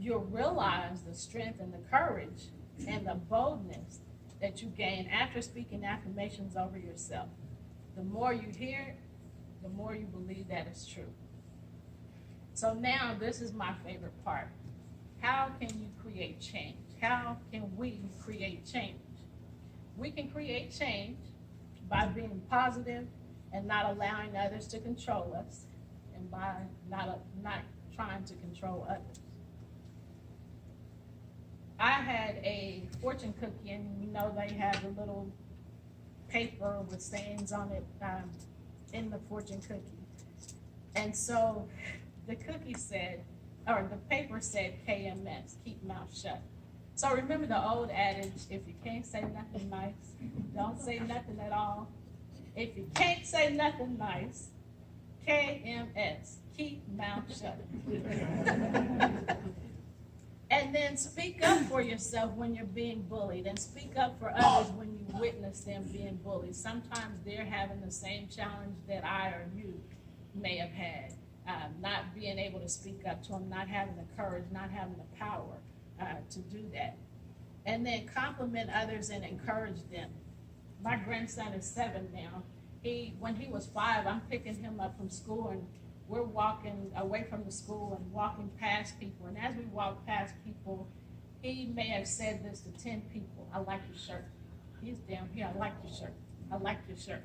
you'll realize the strength and the courage and the boldness that you gain after speaking affirmations over yourself. The more you hear it, the more you believe that it's true. So now this is my favorite part. How can you create change? How can we create change? We can create change by being positive and not allowing others to control us, and by not trying to control others. I had a fortune cookie, and you know they have a little paper with sayings on it in the fortune cookie. And so the cookie said, or the paper said KMS, keep mouth shut. So remember the old adage, if you can't say nothing nice, don't say nothing at all. If you can't say nothing nice, KMS, keep mouth shut. And then speak up for yourself when you're being bullied, and speak up for others when you witness them being bullied. Sometimes they're having the same challenge that I or you may have had, not being able to speak up to them, not having the courage, not having the power to do that. And then compliment others and encourage them. My grandson is 7 now. When he was 5, I'm picking him up from school, and we're walking away from the school and walking past people. And as we walk past people, he may have said this to 10 people: I like your shirt. He's down here, I like your shirt. I like your shirt.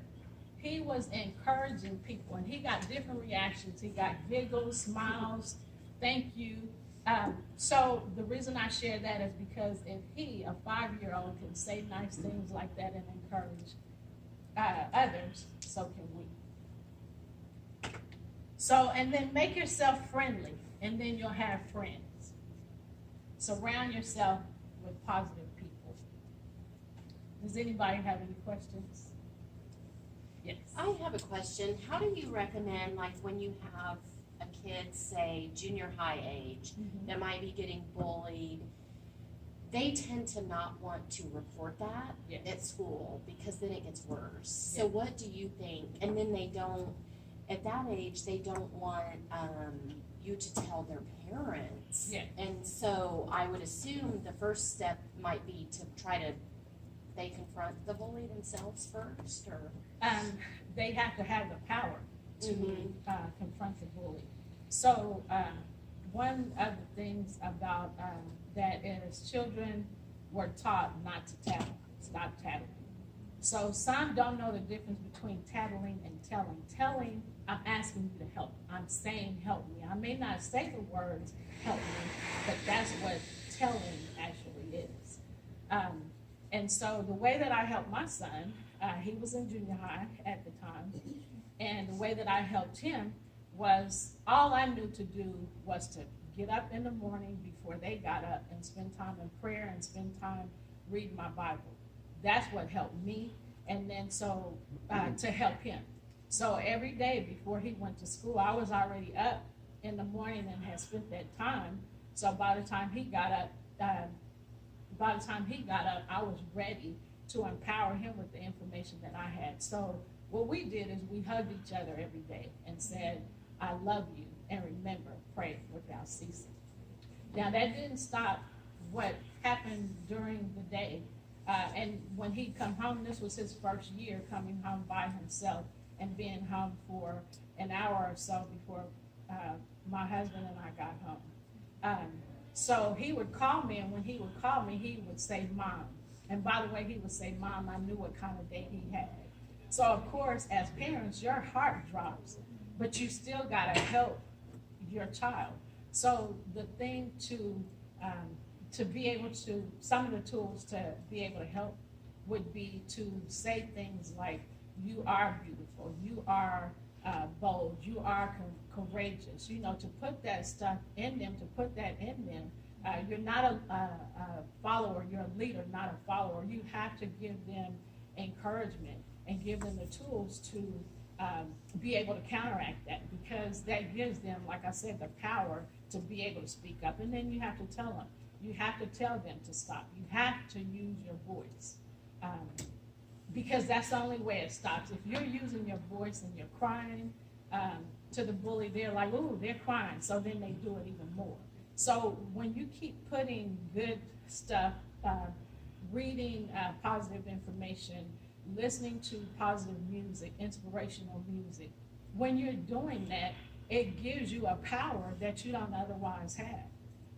He was encouraging people, and he got different reactions. He got giggles, smiles, thank you. So the reason I share that is because if he, a 5-year-old, can say nice things like that and encourage others, so can we. So, and then make yourself friendly, and then you'll have friends. Surround yourself with positive people. Does anybody have any questions? Yes. I have a question. How do you recommend, like, when you have a kid, say, junior high age, that might be getting bullied, they tend to not want to report that at school because then it gets worse. So what do you think? And then they don't, at that age, they don't want you to tell their parents. Yeah. And so I would assume the first step might be to try to, they confront the bully themselves first, or? They have to have the power to confront the bully. So one of the things about that is children were taught not to tattle, stop tattling. So some don't know the difference between tattling and telling. Telling, I'm asking you to help. I'm saying help me. I may not say the words help me, but that's what telling actually is. And so the way that I helped my son, he was in junior high at the time, and the way that I helped him was all I knew to do was to get up in the morning before they got up and spend time in prayer and spend time reading my Bible. That's what helped me, and then so to help him. So every day before he went to school, I was already up in the morning and had spent that time. So by the time he got up, I was ready to empower him with the information that I had. So what we did is we hugged each other every day and said, I love you, and remember, pray without ceasing. Now that didn't stop what happened during the day. And when he'd come home, this was his first year coming home by himself and being home for an hour or so before my husband and I got home. So he would call me, and when he would call me, he would say, Mom. And by the way, he would say, Mom, I knew what kind of day he had. So of course, as parents, your heart drops, but you still gotta help your child. So the thing to be able to, some of the tools to be able to help would be to say things like, you are beautiful, you are bold, you are courageous, to put that stuff in them, to put that in them. You're not a follower, you're a leader, not a follower. You have to give them encouragement and give them the tools to be able to counteract that, because that gives them, like I said, the power to be able to speak up. And then you have to tell them. You have to tell them to stop. You have to use your voice, because that's the only way it stops. If you're using your voice and you're crying to the bully, they're like, ooh, they're crying, so then they do it even more. So when you keep putting good stuff, reading positive information, listening to positive music, inspirational music, when you're doing that, it gives you a power that you don't otherwise have.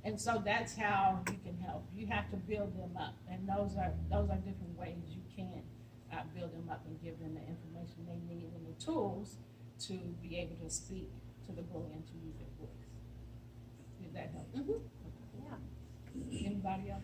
And so that's how you can help. You have to build them up, and those are different ways you can build them up and give them the information they need and the tools to be able to speak to the bully and to use their voice. Did that help? Yeah. Anybody else?